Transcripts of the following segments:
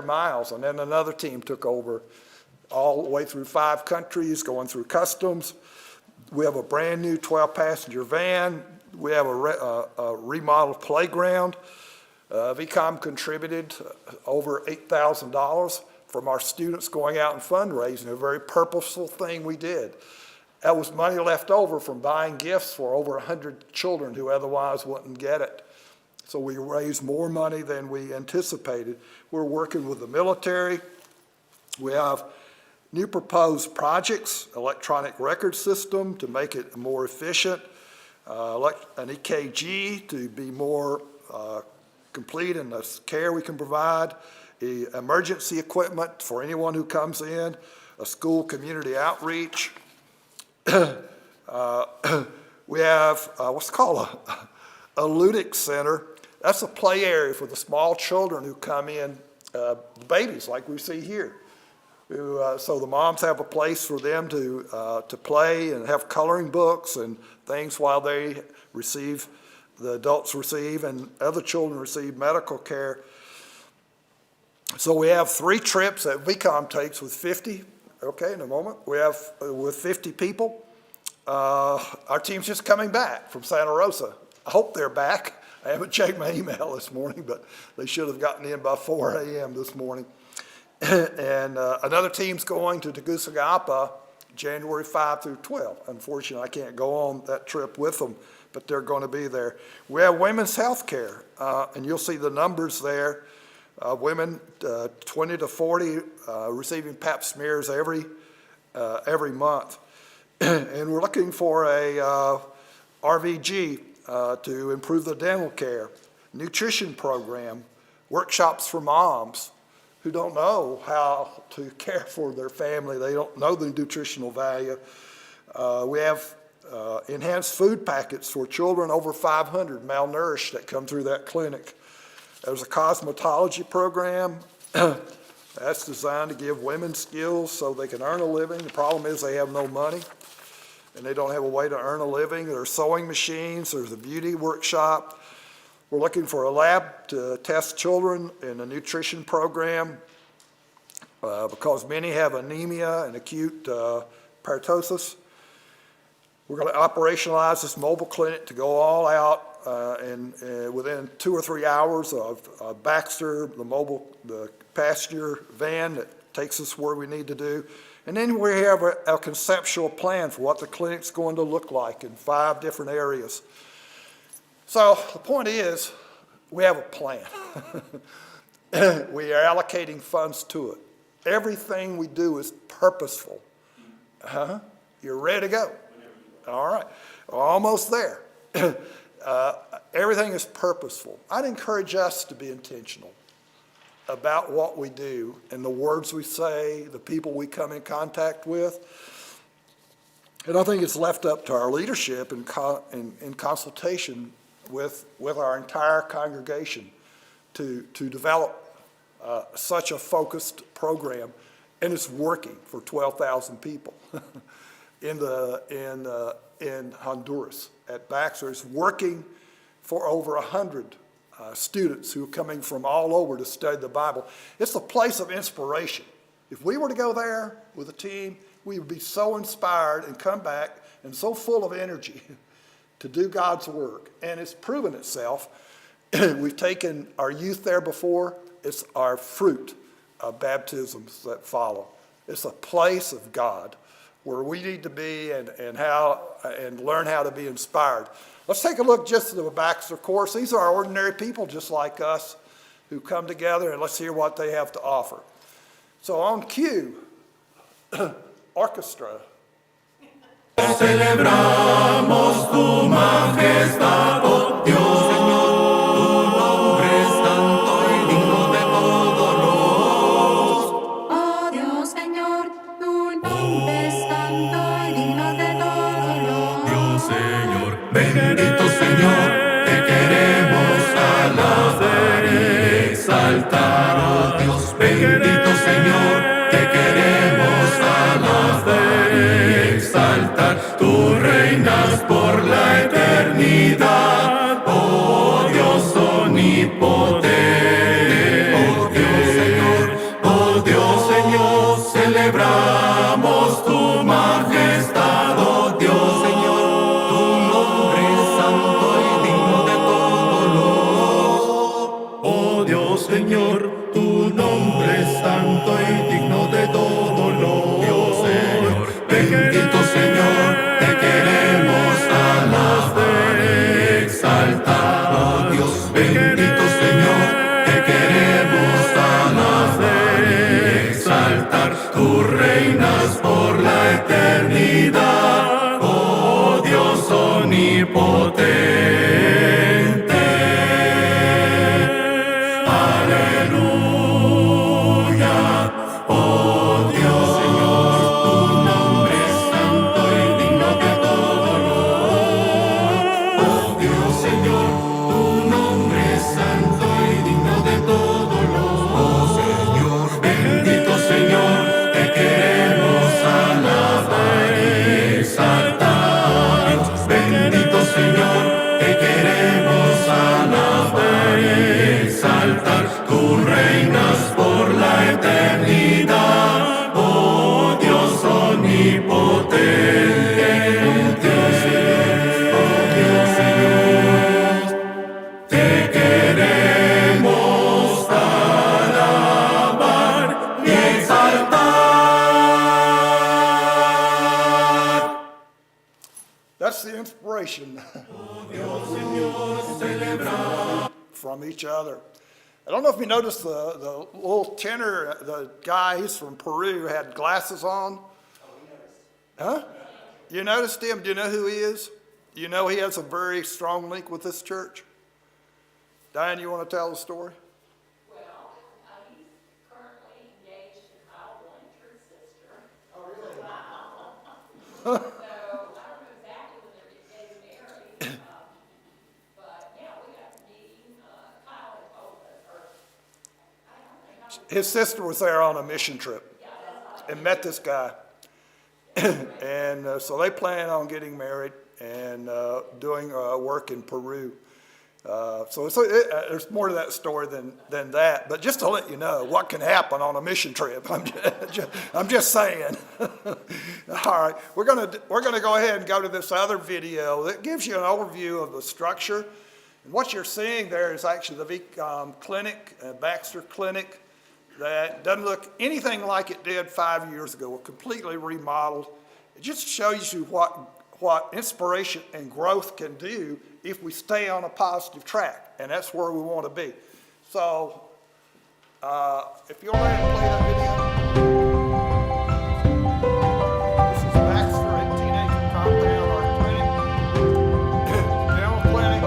miles, and then another team took over all the way through 5 countries, going through customs. We have a brand new 12-passenger van. We have a remodeled playground. VCOM contributed over $8,000 from our students going out and fundraising, a very purposeful thing we did. That was money left over from buying gifts for over 100 children who otherwise wouldn't get it. So we raised more money than we anticipated. We're working with the military. We have new proposed projects, electronic record system to make it more efficient, an EKG to be more complete in the care we can provide, emergency equipment for anyone who comes in, a school community outreach. We have what's called a ludic center. That's a play area for the small children who come in, babies like we see here. So the moms have a place for them to play and have coloring books and things while they receive, the adults receive, and other children receive medical care. So we have 3 trips that VCOM takes with 50, okay, in a moment. We have with 50 people. Our team's just coming back from Santa Rosa. I hope they're back. I haven't checked my email this morning, but they should have gotten in by 4 a.m. this morning. And another team's going to Tegucigalpa January 5 through 12. Unfortunately, I can't go on that trip with them, but they're going to be there. We have women's health care, and you'll see the numbers there. Women 20 to 40 receiving pap smears every month. And we're looking for a RVG to improve the dental care, nutrition program, workshops for moms who don't know how to care for their family. They don't know the nutritional value. We have enhanced food packets for children over 500 malnourished that come through that clinic. There's a cosmetology program that's designed to give women skills so they can earn a living. The problem is they have no money and they don't have a way to earn a living. There's sewing machines, there's a beauty workshop. We're looking for a lab to test children in a nutrition program because many have anemia and acute paratosis. We're going to operationalize this mobile clinic to go all out and within 2 or 3 hours of Baxter, the passenger van that takes us where we need to do. And then we have a conceptual plan for what the clinic's going to look like in 5 different areas. So the point is, we have a plan. We are allocating funds to it. Everything we do is purposeful. You're ready to go? All right, we're almost there. Everything is purposeful. I'd encourage us to be intentional about what we do and the words we say, the people we come in contact with. And I think it's left up to our leadership in consultation with our entire congregation to develop such a focused program. And it's working for 12,000 people in Honduras at Baxter. It's working for over 100 students who are coming from all over to study the Bible. It's a place of inspiration. If we were to go there with a team, we would be so inspired and come back and so full of energy to do God's work. And it's proven itself. We've taken our youth there before. It's our fruit of baptisms that follow. It's a place of God where we need to be and learn how to be inspired. Let's take a look just at the Baxter course. These are ordinary people just like us who come together, and let's hear what they have to offer. So on cue, orchestra. Celebramos tu majestad, oh Dios. Tu nombre es santo y digno de todos. Oh Dios, Señor, tu nombre es santo y digno de todos. Dios, Señor, bendito Señor, te queremos alabar y exaltar. Oh Dios, bendito Señor, te queremos alabar y exaltar. Tú reinas por la eternidad, oh Dios omnipotente. Oh Dios, Señor, inspiration from each other. I don't know if you noticed the little tenor, the guy, he's from Peru, had glasses on. Huh? You noticed him? Do you know who he is? You know he has a very strong link with this church? Diane, you want to tell the story? Well, he's currently engaged to Kyle Blanchard's sister. Oh, really? Wow. So, I don't know exactly when they're getting married, but yeah, we got to meet him. Kyle had told us, or I don't think I was. His sister was there on a mission trip and met this guy. And so they plan on getting married and doing work in Peru. There's more to that story than that. But just to let you know what can happen on a mission trip, I'm just saying. All right, we're gonna go ahead and go to this other video that gives you an overview of the structure. And what you're seeing there is actually the VCOM clinic, Baxter Clinic, that doesn't look anything like it did 5 years ago. We're completely remodeled. It just shows you what inspiration and growth can do if we stay on a positive track, and that's where we want to be. So, if you'll go ahead and play that video. This is Baxter at Teenager Compound, our clinic. Dental clinic,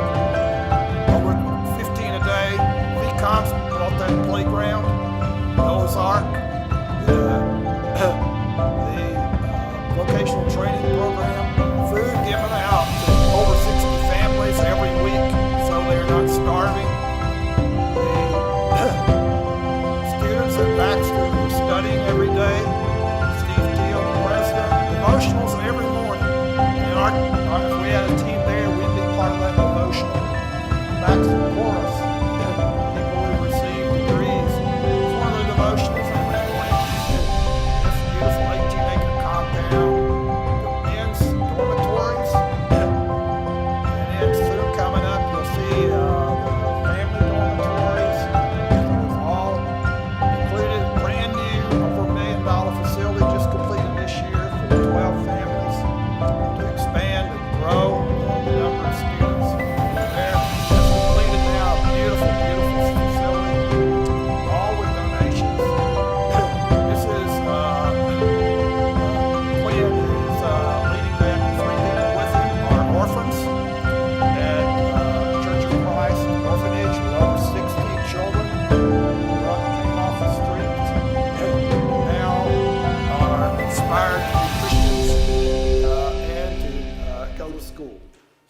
over 15 a day. VCOM's bought that playground, Noah's Ark, the vocational training program, food given out to over 60 families every week so they're not starving. The students at Baxter who are studying every day, Steve Teal, the president, devotionals every morning. And if we had a team there, we'd be part of that devotional. Baxter Chorus, people who receive degrees, it's one of the devotionals every morning. This beautiful 18-acre compound.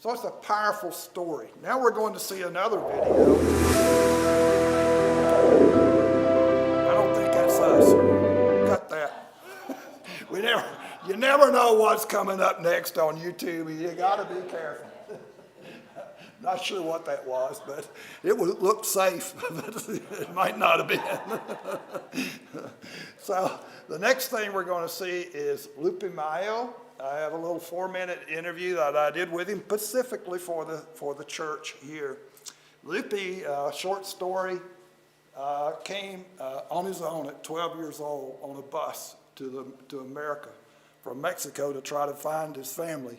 So it's a powerful story. Now we're going to see another video. I don't think that's us. Cut that. You never know what's coming up next on YouTube. You got to be careful. Not sure what that was, but it looked safe, but it might not have been. So the next thing we're going to see is Lupe Mayo. I have a little 4-minute interview that I did with him specifically for the church here. Lupe, short story, came on his own at 12 years old on a bus to America from Mexico to try to find his family.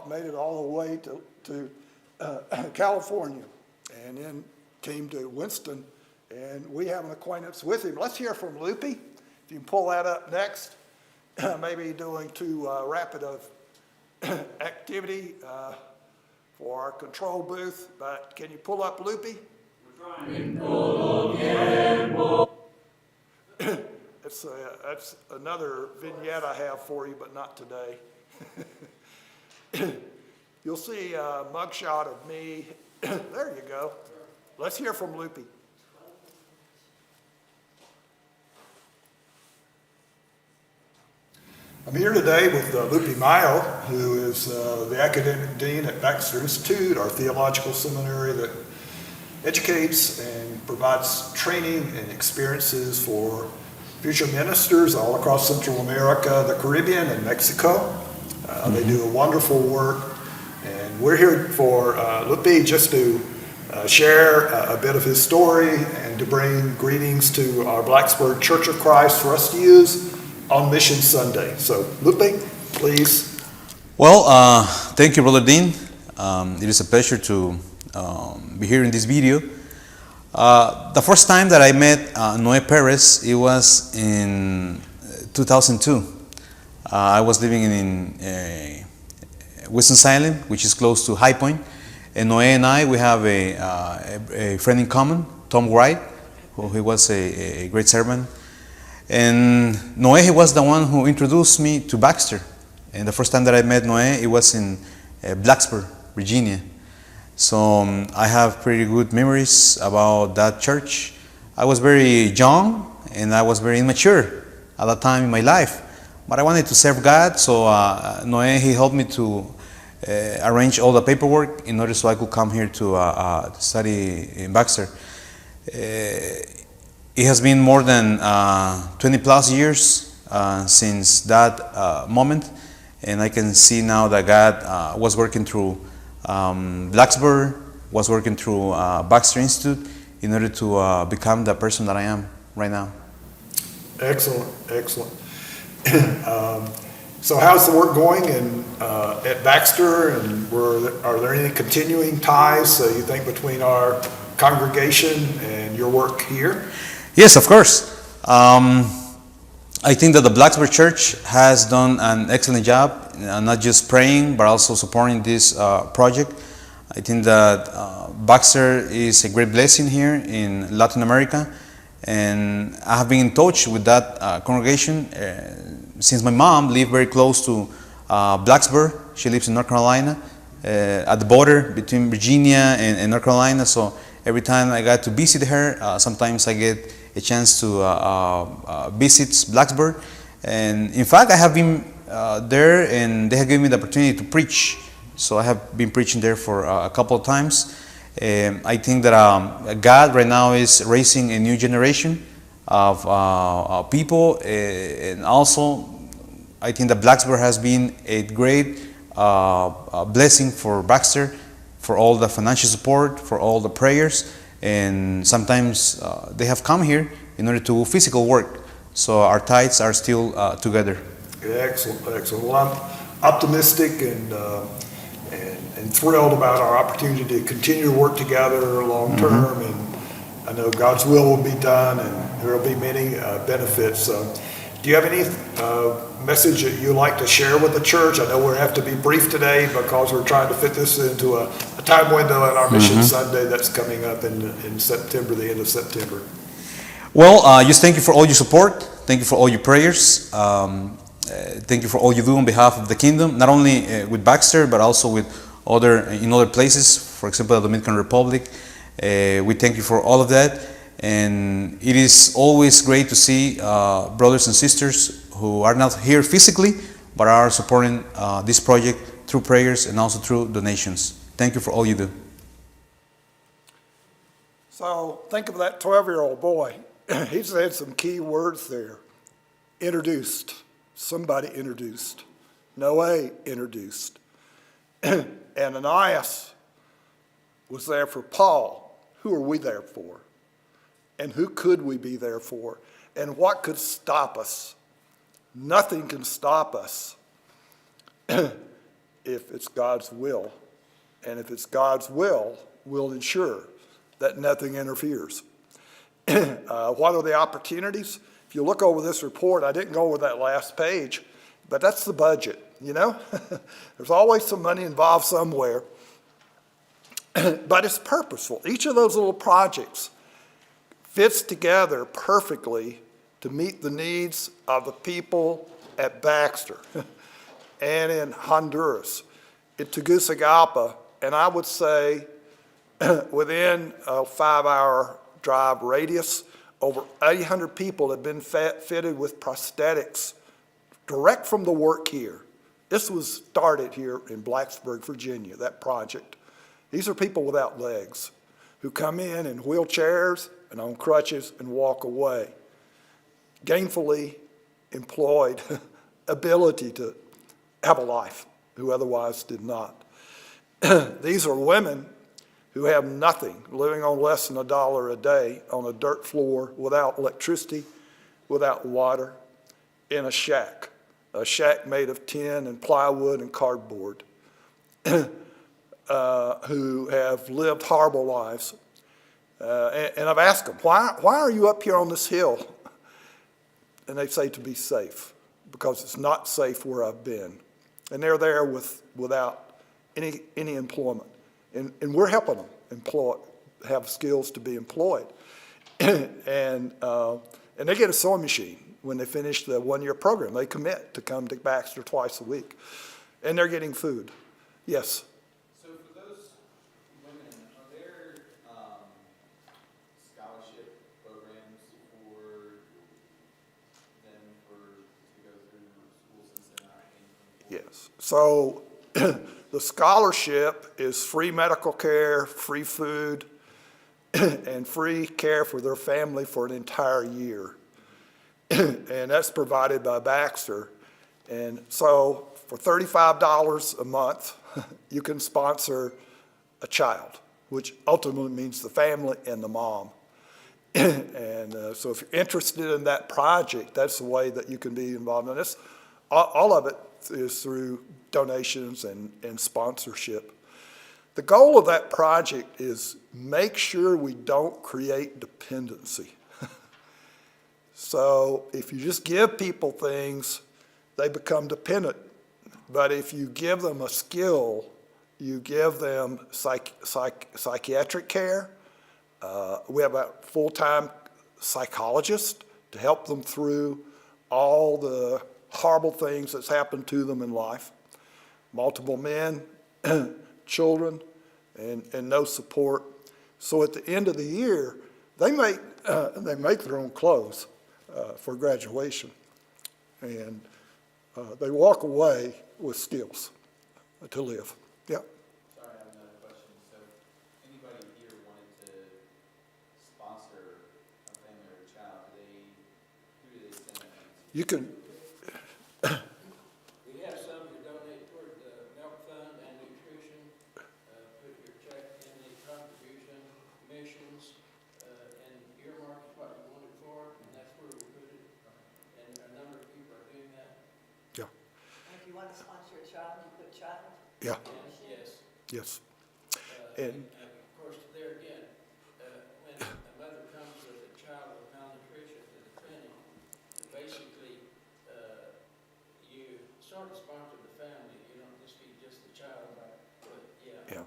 Made it all the way to California, and then came to Winston, and we have an acquaintance with him. Let's hear from Lupe. If you can pull that up next. Maybe doing too rapid of activity for our control booth, but can you pull up Lupe? That's another vignette I have for you, but not today. You'll see a mugshot of me. There you go. Let's hear from Lupe. I'm here today with Lupe Mayo, who is the academic dean at Baxter Institute, our theological seminary that educates and provides training and experiences for future ministers all across Central America, the Caribbean, and Mexico. They do a wonderful work, and we're here for Lupe just to share a bit of his story and to bring greetings to our Blacksburg Church of Christ for us to use on Mission Sunday. So, Lupe, please. Well, thank you, Brother Dean. It is a pleasure to be here in this video. The first time that I met Noe Perez, it was in 2002. I was living in Winston-Salem, which is close to High Point. And Noe and I, we have a friend in common, Tom Wright, who he was a great servant. And Noe, he was the one who introduced me to Baxter. And the first time that I met Noe, it was in Blacksburg, Virginia. So I have pretty good memories about that church. I was very young and I was very immature at that time in my life. But I wanted to serve God, so Noe, he helped me to arrange all the paperwork in order so I could come here to study in Baxter. It has been more than 20 plus years since that moment. And I can see now that God was working through Blacksburg, was working through Baxter Institute in order to become the person that I am right now. Excellent, excellent. So how's the work going at Baxter, and are there any continuing ties, you think, between our congregation and your work here? Yes, of course. I think that the Blacksburg Church has done an excellent job, not just praying, but also supporting this project. I think that Baxter is a great blessing here in Latin America, and I have been in touch with that congregation since my mom lived very close to Blacksburg. She lives in North Carolina, at the border between Virginia and North Carolina, so every time I got to visit her, sometimes I get a chance to visit Blacksburg. And in fact, I have been there, and they have given me the opportunity to preach. So I have been preaching there for a couple of times. I think that God right now is raising a new generation of people, and also I think that Blacksburg has been a great blessing for Baxter, for all the financial support, for all the prayers. And sometimes they have come here in order to do physical work. So our tithes are still together. Excellent, excellent. Well, I'm optimistic and thrilled about our opportunity to continue to work together long term. And I know God's will be done, and there will be many benefits. Do you have any message that you'd like to share with the church? I know we have to be brief today because we're trying to fit this into a time window in our Mission Sunday that's coming up in September, the end of September. Well, just thank you for all your support. Thank you for all your prayers. Thank you for all you do on behalf of the kingdom, not only with Baxter, but also with in other places, for example, the Dominican Republic. We thank you for all of that. And it is always great to see brothers and sisters who are not here physically, but are supporting this project through prayers and also through donations. Thank you for all you do. So think of that 12-year-old boy. He said some key words there. Introduced. Somebody introduced. Noe introduced. And Ananias was there for Paul. Who are we there for? And who could we be there for? And what could stop us? Nothing can stop us if it's God's will. And if it's God's will, we'll ensure that nothing interferes. What are the opportunities? If you look over this report, I didn't go over that last page, but that's the budget, you know? There's always some money involved somewhere. But it's purposeful. Each of those little projects fits together perfectly to meet the needs of the people at Baxter and in Honduras, in Tegucigalpa, and I would say within a 5-hour drive radius, over 800 people have been fitted with prosthetics direct from the work here. This was started here in Blacksburg, Virginia, that project. These are people without legs who come in wheelchairs and on crutches and walk away. Gainfully employed ability to have a life who otherwise did not. These are women who have nothing, living on less than $1 a day on a dirt floor without electricity, without water, in a shack. a shack made of tin and plywood and cardboard, who have lived horrible lives. And I've asked them, why are you up here on this hill? And they say to be safe, because it's not safe where I've been. And they're there without any employment. And we're helping them have skills to be employed. And they get a sewing machine when they finish the one-year program. They commit to come to Baxter twice a week. And they're getting food. Yes? So for those women, are there scholarship programs for them to go through school since they're not in? Yes. So the scholarship is free medical care, free food, and free care for their family for an entire year. And that's provided by Baxter. And so for $35 a month, you can sponsor a child, which ultimately means the family and the mom. And so if you're interested in that project, that's the way that you can be involved in this. All of it is through donations and sponsorship. The goal of that project is make sure we don't create dependency. So if you just give people things, they become dependent. But if you give them a skill, you give them psychiatric care. We have a full-time psychologist to help them through all the horrible things that's happened to them in life. Multiple men, children, and no support. So at the end of the year, they make their own clothes for graduation. And they walk away with skills to live. Yeah. Sorry, I have another question. So anybody here wanted to sponsor a family or a child, who do they send it to? You can, We have some who donate toward the milk fund and nutrition. Put your check in the contribution, missions, and earmark is what you want it for, and that's where we put it. And a number of people are doing that. yeah, And if you want to sponsor a child, you put child. yeah, Yes. yes. And of course, there again, when a mother comes with a child with malnutrition to the clinic, basically, you sort of sponsor the family. You don't just feed just the child, but Yeah.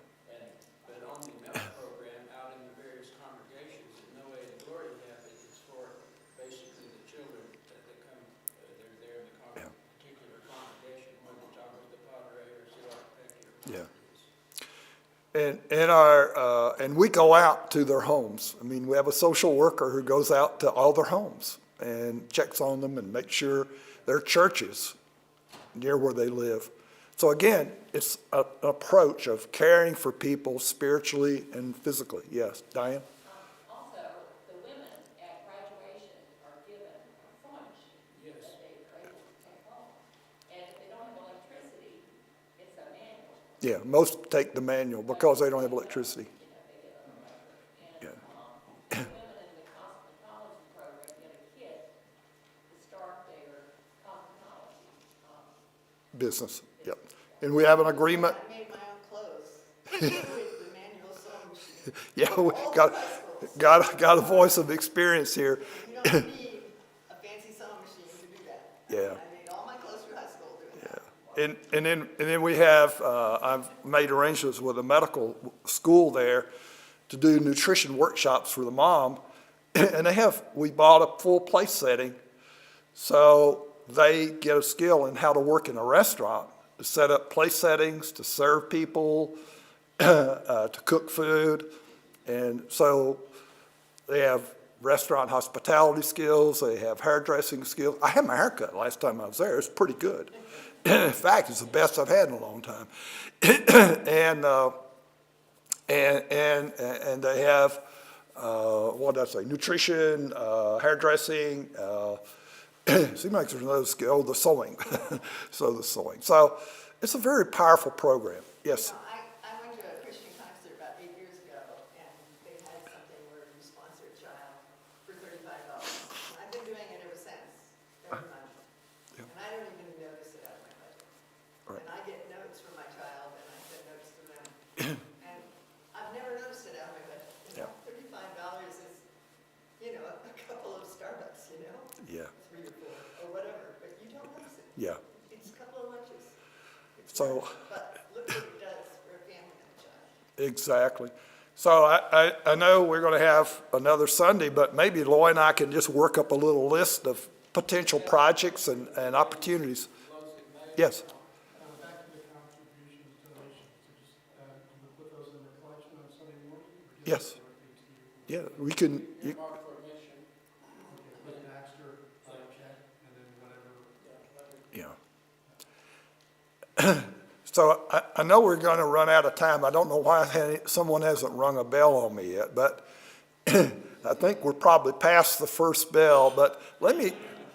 But on the milk program, out in the various congregations, in no way the glory have it. It's for basically the children that come. They're there in the Yeah. particular congregation, whether it's August de Padre or Ciudad Peque or Yeah. whatever it is. And we go out to their homes. I mean, we have a social worker who goes out to all their homes and checks on them and makes sure their churches near where they live. So again, it's an approach of caring for people spiritually and physically. Yes, Diane? Also, the women at graduation are given a sewing machine Yes. that they are able to take home. And if they don't have electricity, it's a manual. Yeah, most take the manual because they don't have electricity. You know, they get an electric. Yeah. And the women in the cosmetology program get a kit to start their cosmetology. Business, yep. And we have an agreement. I made my own clothes with the manual sewing machine. Yeah, we All got, the high schools. got a voice of experience here. You don't need a fancy sewing machine to do that. Yeah. I made all my clothes through high school doing that. And then we have, I've made arrangements with a medical school there to do nutrition workshops for the mom. And we bought a full place setting. So they get a skill in how to work in a restaurant, to set up place settings, to serve people, to cook food. And so they have restaurant hospitality skills, they have hairdressing skills. I had my hair cut last time I was there. It's pretty good. In fact, it's the best I've had in a long time. And they have, what did I say, nutrition, hairdressing, seems like there's another skill, the sewing. So the sewing. So it's a very powerful program. Yes. I went to a Christian concert about 8 years ago, and they had something where you sponsor a child for $35. I've been doing it ever since, every month. Yeah. And I don't even notice Yeah, 3 or 4, or whatever, but you don't notice it. yeah. It's a couple of lunches. It's So- wonderful, but look what it does for a family and a child. Exactly. So I know we're going to have another Sunday, but maybe Loy and I can just work up a little list of potential projects and opportunities. Yes. Back to the contributions, donations, so just, do we put those in the collection on Sunday morning? Or give Yes. them directly to you? Yeah, we can, Mark for a mission. Okay, put Baxter, check, and then whatever. yeah. So I know we're going to run out of time. I don't know why someone hasn't rung a bell on me yet, but I think we're probably past the first bell, but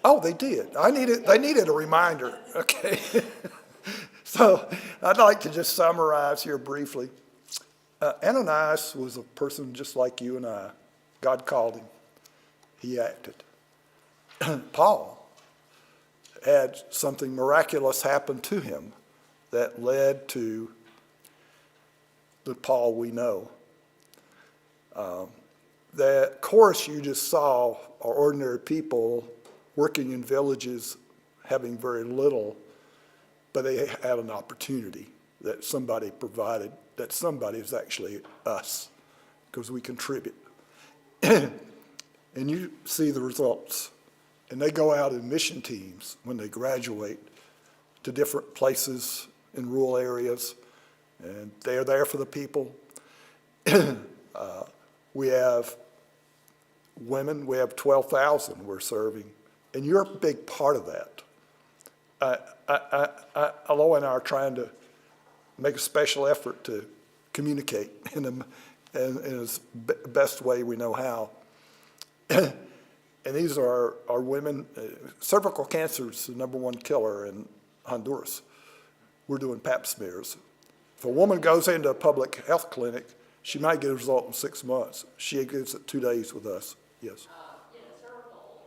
oh, they did. They needed a reminder, okay? So I'd like to just summarize here briefly. Ananias was a person just like you and I. God called him. He acted. Paul had something miraculous happen to him that led to the Paul we know. That chorus you just saw are ordinary people working in villages, having very little, but they had an opportunity that somebody provided, that somebody is actually us, because we contribute. And you see the results. And they go out in mission teams when they graduate to different places in rural areas, and they're there for the people. We have women, we have 12,000 we're serving, and you're a big part of that. Aloy and I are trying to make a special effort to communicate in the best way we know how. And these are women. Cervical cancer is the #1 killer in Honduras. We're doing pap smears. If a woman goes into a public health clinic, she might get a result in 6 months. She gets it 2 days with us. Yes. Cervical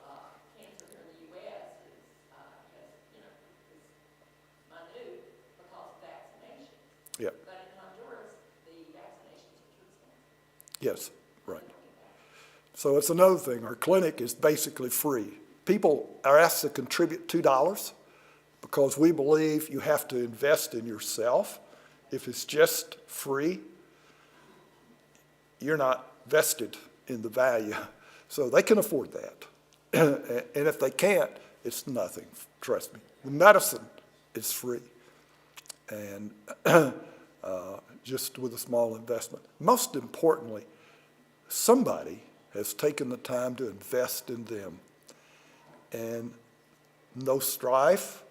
cancer here in the U.S. is minute because of vaccination. Yeah. But in Honduras, the vaccinations are too expensive. Yes. Right. So it's another thing. Our clinic is basically free. People are asked to contribute $2 because we believe you have to invest in yourself. If it's just free, you're not vested in the value. So they can afford that. And if they can't, it's nothing, trust me. The medicine is free, and just with a small investment. Most importantly, somebody has taken the time to invest in them. And no strife,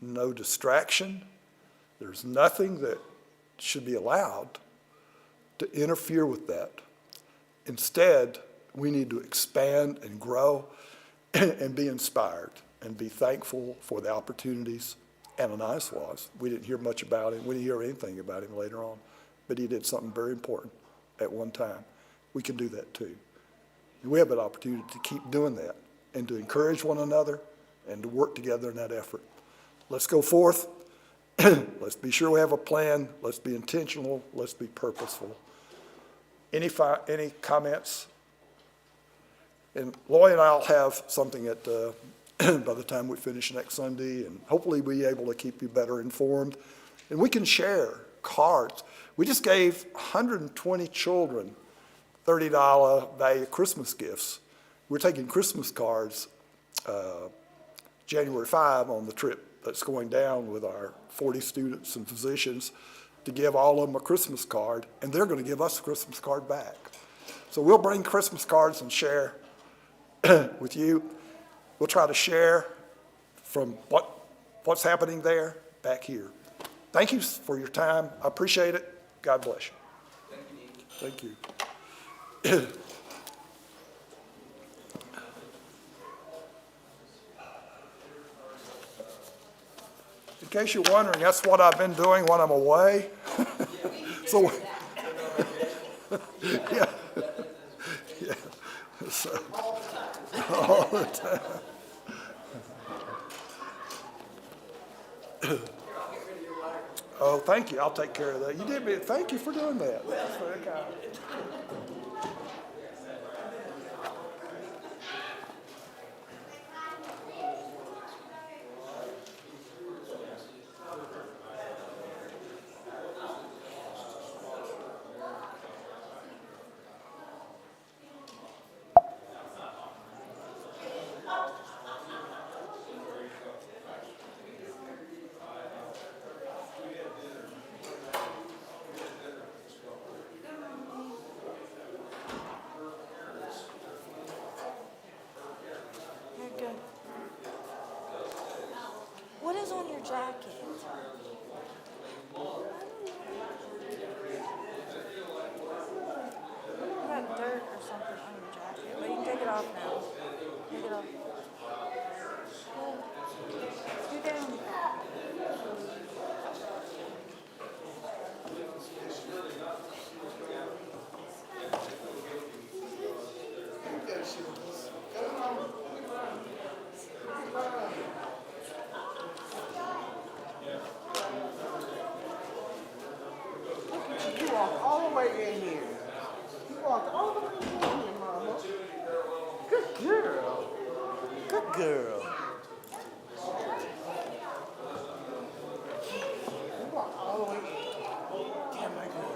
no distraction. There's nothing that should be allowed to interfere with that. Instead, we need to expand and grow and be inspired and be thankful for the opportunities Ananias was. We didn't hear much about him. We didn't hear anything about him later on, but he did something very important at one time. We can do that too. And we have an opportunity to keep doing that and to encourage one another and to work together in that effort. Let's go forth. Let's be sure we have a plan. Let's be intentional. Let's be purposeful. Any comments? And Loy and I'll have something at by the time we finish next Sunday, and hopefully be able to keep you better informed. And we can share cards. We just gave 120 children $30 value Christmas gifts. We're taking Christmas cards January 5 on the trip that's going down with our 40 students and physicians to give all of them a Christmas card, and they're going to give us a Christmas card back. So we'll bring Christmas cards and share with you. We'll try to share from what's happening there back here. Thank you for your time. I appreciate it. God bless you. Thank you. In case you're wondering, that's what I've been doing when I'm away. So, yeah. Yeah. So, all the time. Oh, thank you. I'll take care of that. You did me. Thank you for doing that. That's very kind. jacket. You got dirt or something on your jacket, but you can take it off now. Take it off. Go down. You walked all the way in here. You walked all the way in here, Mama. Good girl. Good girl. You walked all the way in. Yeah, my girl.